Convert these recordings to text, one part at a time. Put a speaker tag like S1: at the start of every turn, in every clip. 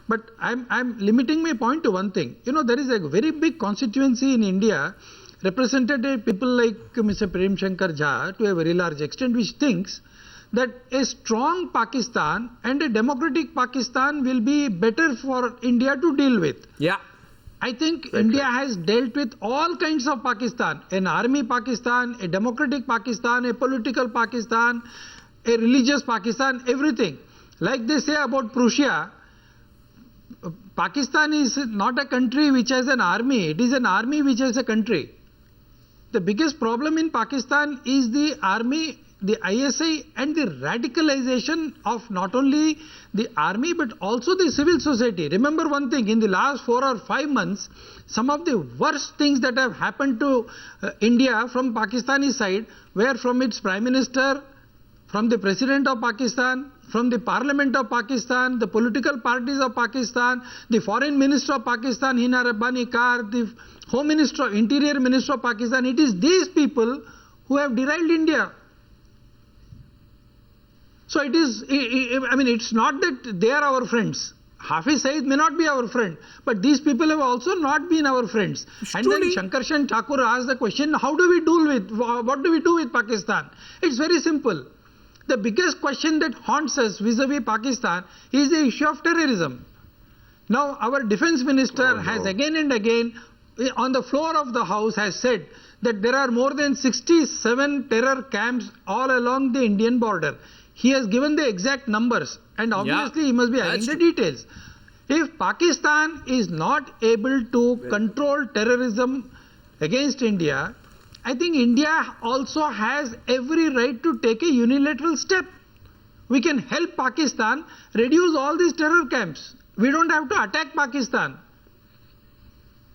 S1: But I'm limiting my point to one thing. You know, there is a very big constituency in India, represented by people like Mr. Prem Shankar Jha to a very large extent, which thinks that a strong Pakistan and a democratic Pakistan will be better for India to deal with.
S2: Yeah.
S1: I think India has dealt with all kinds of Pakistan, an army Pakistan, a democratic Pakistan, a political Pakistan, a religious Pakistan, everything. Like they say about Prussia, Pakistan is not a country which has an army, it is an army which has a country. The biggest problem in Pakistan is the army, the ISI and the radicalization of not only the army but also the civil society. Remember one thing, in the last 4 or 5 months, some of the worst things that have happened to India from Pakistani side were from its Prime Minister, from the President of Pakistan, from the Parliament of Pakistan, the political parties of Pakistan, the Foreign Minister of Pakistan, Hina Rabbani Kar, the Home Minister, Interior Minister of Pakistan. It is these people who have derailed India. So it is, I mean, it's not that they are our friends. Hafiz Saeed may not be our friend, but these people have also not been our friends. And then Shankarshan Thakur asked the question, how do we deal with, what do we do with Pakistan? It's very simple. The biggest question that haunts us vis-a-vis Pakistan is the issue of terrorism. Now, our defense minister has again and again on the floor of the house has said that there are more than 67 terror camps all along the Indian border. He has given the exact numbers and obviously he must be having the details. If Pakistan is not able to control terrorism against India, I think India also has every right to take a unilateral step. We can help Pakistan reduce all these terror camps. We don't have to attack Pakistan.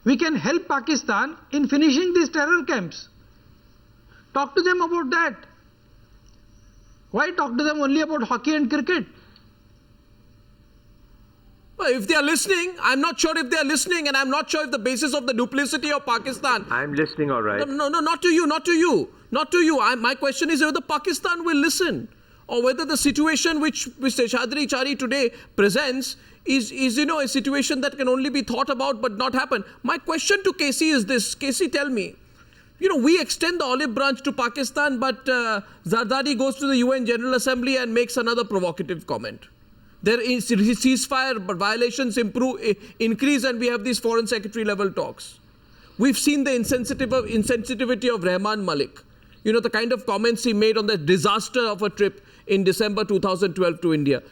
S1: We can help Pakistan in finishing these terror camps. Talk to them about that. Why talk to them only about hockey and cricket?
S2: Well, if they are listening, I'm not sure if they are listening, and I'm not sure if the basis of the duplicity of Pakistan.
S3: I'm listening, all right.
S2: No, not to you, not to you, not to you. My question is whether Pakistan will listen, or whether the situation which Mr. Chaudhary Chari today presents is you know, a situation that can only be thought about but not happen. My question to KC is this. KC, tell me, you know, we extend the olive branch to Pakistan, but Zardari goes to the UN General Assembly and makes another provocative comment. There is ceasefire violations increase, and we have these foreign secretary level talks. We've seen the insensitivity of Rehman Malik. You know, the kind of comments he made on the disaster of a trip in December 2012 to India.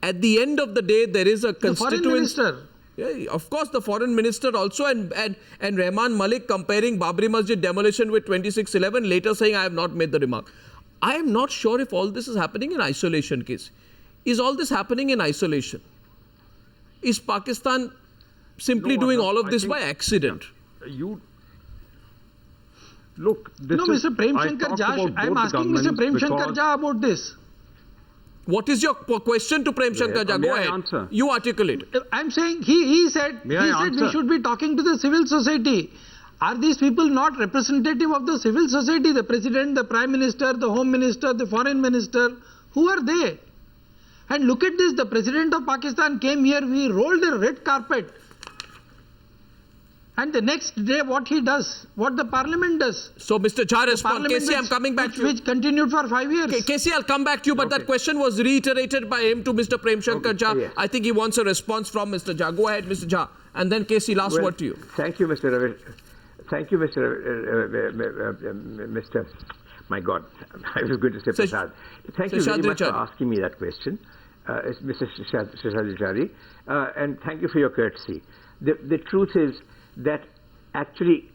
S2: At the end of the day, there is a constituency.
S1: The foreign minister.
S2: Yeah, of course, the foreign minister also, and Rehman Malik comparing Babri Masjid demolition with 26/11, later saying, I have not made the remark. I am not sure if all this is happening in isolation, case. Is all this happening in isolation? Is Pakistan simply doing all of this by accident?
S3: Look, this
S1: no, Mr. Prem Shankar Jha, I am asking Mr. Prem Shankar Jha about this.
S2: What is your question to Prem Shankar Jha? Go ahead.
S3: Answer?
S2: You articulate.
S1: I'm saying he said we should be talking to the civil society. Are these people not representative of the civil society? The President, the Prime Minister, the Home Minister, the Foreign Minister, who are they? And look at this, the President of Pakistan came here, we rolled a red carpet. And the next day what he does, what the Parliament does.
S2: So Mr. Jha respond. KC, I'm coming back to you.
S1: Which continued for 5 years.
S2: KC, I'll come back to you, but that question was reiterated by him to Mr. Prem Shankar Jha. Yes. I think he wants a response from Mr. Jha. Go ahead, Mr. Jha. And then KC, last word to you.
S3: Thank you, Mr. Ravi. Thank you, Mr. My God, I was going to say Prasad. Thank you very much for asking me that question, Mr. Chaudhary Chari, and thank you for your courtesy. The truth is that actually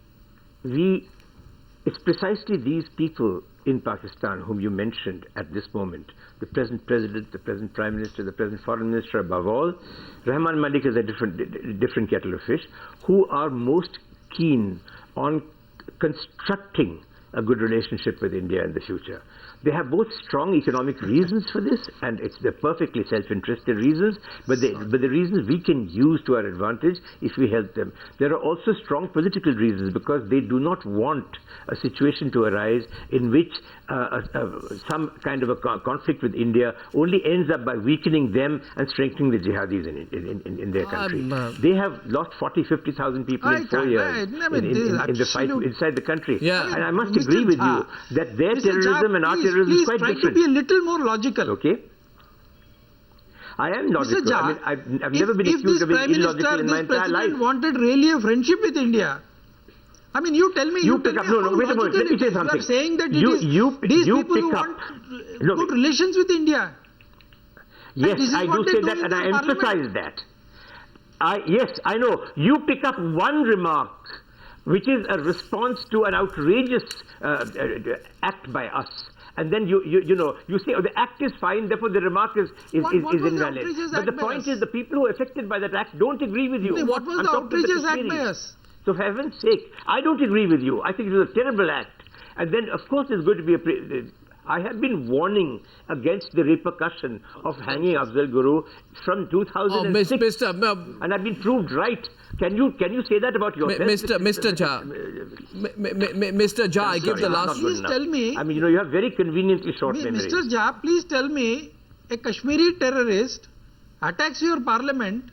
S3: it's precisely these people in Pakistan whom you mentioned at this moment, the present President, the present Prime Minister, the present Foreign Minister, above all, Rehman Malik is a different kettle of fish, who are most keen on constructing a good relationship with India in the future. They have both strong economic reasons for this, and they're perfectly self-interested reasons, but the reasons we can use to our advantage if we help them. There are also strong political reasons, because they do not want a situation to arise in which some kind of a conflict with India only ends up by weakening them and strengthening the jihadis in their country. They have lost 40,000-50,000 people in 4 years in the fight inside the country.
S2: Yeah.
S3: And I must agree with you that their terrorism and our terrorism is quite different.
S1: Try to be a little more logical.
S3: Okay. I am logical.
S1: Mr. Jha,
S3: I mean, I've never been accused of being illogical in my entire life.
S1: If this president wanted really a friendship with India, I mean, you tell me.
S3: You pick up. No, wait a moment. Let me say something.
S1: You are saying that these people who want good relations with India.
S3: Yes, I do say that, and I emphasize that. Yes, I know. You pick up one remark, which is a response to an outrageous act by us. And then you say, oh, the act is fine, therefore the remark is invalid. But the point is, the people who are affected by that act don't agree with you.
S1: What was the outrageous act by us?
S3: So for heaven's sake, I don't agree with you. I think it was a terrible act. And then, of course, there's going to be I have been warning against the repercussion of hanging Afzal Guru from 2006. And I've been proved right. Can you say that about yourself?
S2: Mr. Jha, I give the last...
S1: Please tell me...
S3: I mean, you have very conveniently short memory.
S1: Mr. Jha, please tell me, a Kashmiri terrorist attacks your parliament.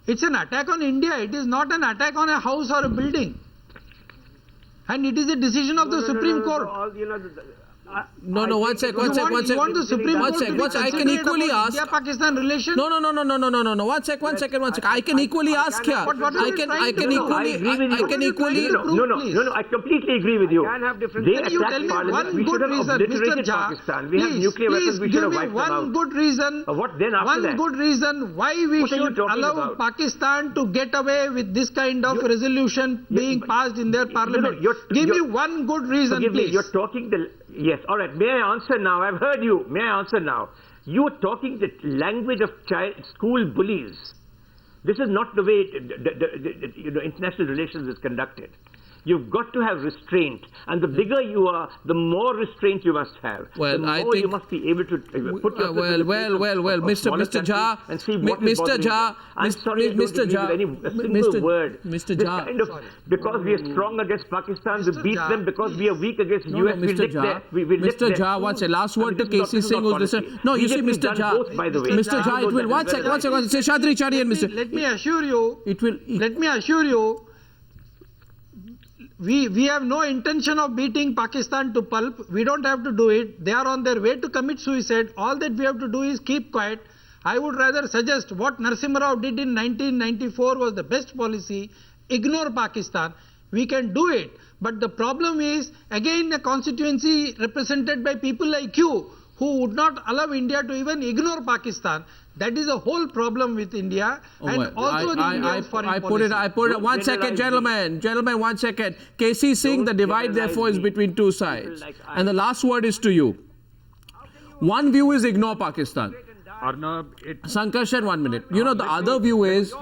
S1: It's an attack on India. It is not an attack on a house or a building. And it is a decision of the Supreme Court.
S2: No, one sec.
S1: You want the Supreme Court to be considerate about India-Pakistan relations?
S2: No. One sec. I can equally ask here. I
S3: completely agree with you. They attacked Parliament. We should have obliterated Pakistan. We have nuclear weapons. We should have wiped them out.
S1: One good reason.
S3: What then after that?
S1: One good reason why we should allow Pakistan to get away with this kind of resolution being passed in their parliament. Give me one good reason, please.
S3: You're talking Yes, all right. May I answer now? I've heard you. May I answer now? You are talking the language of school bullies. This is not the way international relations is conducted. You've got to have restraint, and the bigger you are, the more restraint you must have.
S2: Well,
S3: the more you must be able to put yourself
S2: Mr. Jha,
S3: and see what is bothering you. I'm sorry, I don't agree with a single word.
S2: Mr. Jha,
S3: because we are strong against Pakistan, we beat them. Because we are weak against US, we lick there.
S2: Mr. Jha, one second. Last word to KC Singh, who's listening. No, you see, Mr. Jha. Mr. Jha, it will. One second. Seshadri Chari and Mr.
S1: Let me assure you. Let me assure you. We have no intention of beating Pakistan to pulp. We don't have to do it. They are on their way to commit suicide. All that we have to do is keep quiet. I would rather suggest what Narasimha Rao did in 1994 was the best policy. Ignore Pakistan. We can do it. But the problem is, again, a constituency represented by people like you, who would not allow India to even ignore Pakistan. That is a whole problem with India and also the Indian foreign policy.
S2: I put it. 1 second, gentlemen, 1 second. KC Singh, the divide therefore is between two sides. And the last word is to you. One view is ignore Pakistan. Sankarshan, 1 minute. The other view is...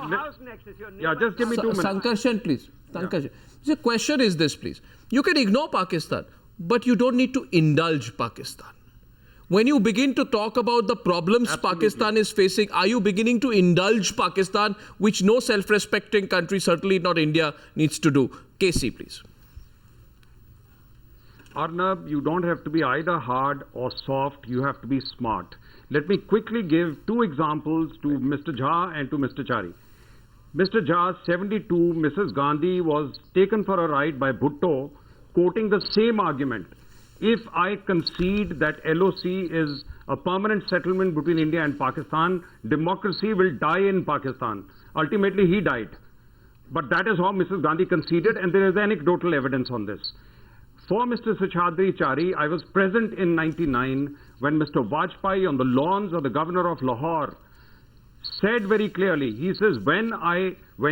S4: Yeah, just give me 2 minutes.
S2: Sankarshan, please. Sankarshan. The question is this, please. You can ignore Pakistan, but you don't need to indulge Pakistan. When you begin to talk about the problems Pakistan is facing, are you beginning to indulge Pakistan, which no self-respecting country, certainly not India, needs to do? KC, please.
S4: Arnab, you don't have to be either hard or soft. You have to be smart. Let me quickly give 2 examples to Mr. Jha and to Mr. Chari. Mr. Jha, 72, Mrs. Gandhi was taken for a ride by Bhutto, quoting the same argument. If I concede that LOC is a permanent settlement between India and Pakistan, democracy will die in Pakistan. Ultimately, he died. But that is how Mrs. Gandhi conceded, and there is anecdotal evidence on this. For Mr. Seshadri Chari, I was present in 99 when Mr. Vajpayee on the lawns of the governor of Lahore said very clearly, he says, when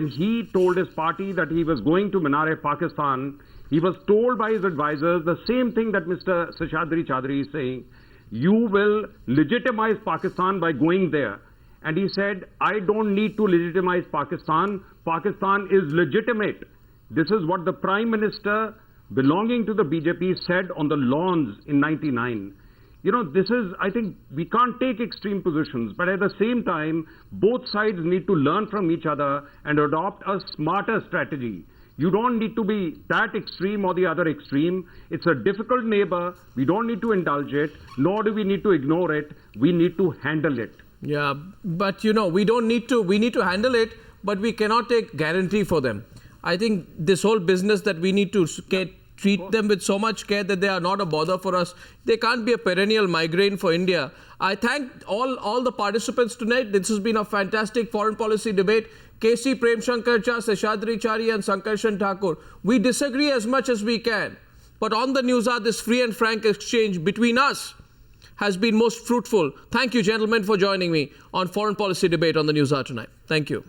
S4: he told his party that he was going to Minar-e-Pakistan, he was told by his advisors the same thing that Mr. Seshadri Chari is saying. You will legitimize Pakistan by going there. And he said, I don't need to legitimize Pakistan. Pakistan is legitimate. This is what the Prime Minister belonging to the BJP said on the lawns in 99. You know, this is, I think, we can't take extreme positions, but at the same time, both sides need to learn from each other and adopt a smarter strategy. You don't need to be that extreme or the other extreme. It's a difficult neighbor. We don't need to indulge it, nor do we need to ignore it. We need to handle it.
S2: Yeah, but you know, we need to handle it, but we cannot take guarantee for them. I think this whole business that we need to treat them with so much care that they are not a bother for us. They can't be a perennial migraine for India. I thank all the participants tonight. This has been a fantastic foreign policy debate. KC Prem Shankar Jha, Seshadri Chari and Sankarshan Thakur. We disagree as much as we can. But on the News Hour, this free and frank exchange between us has been most fruitful. Thank you, gentlemen, for joining me on Foreign Policy Debate on the News Hour tonight. Thank you.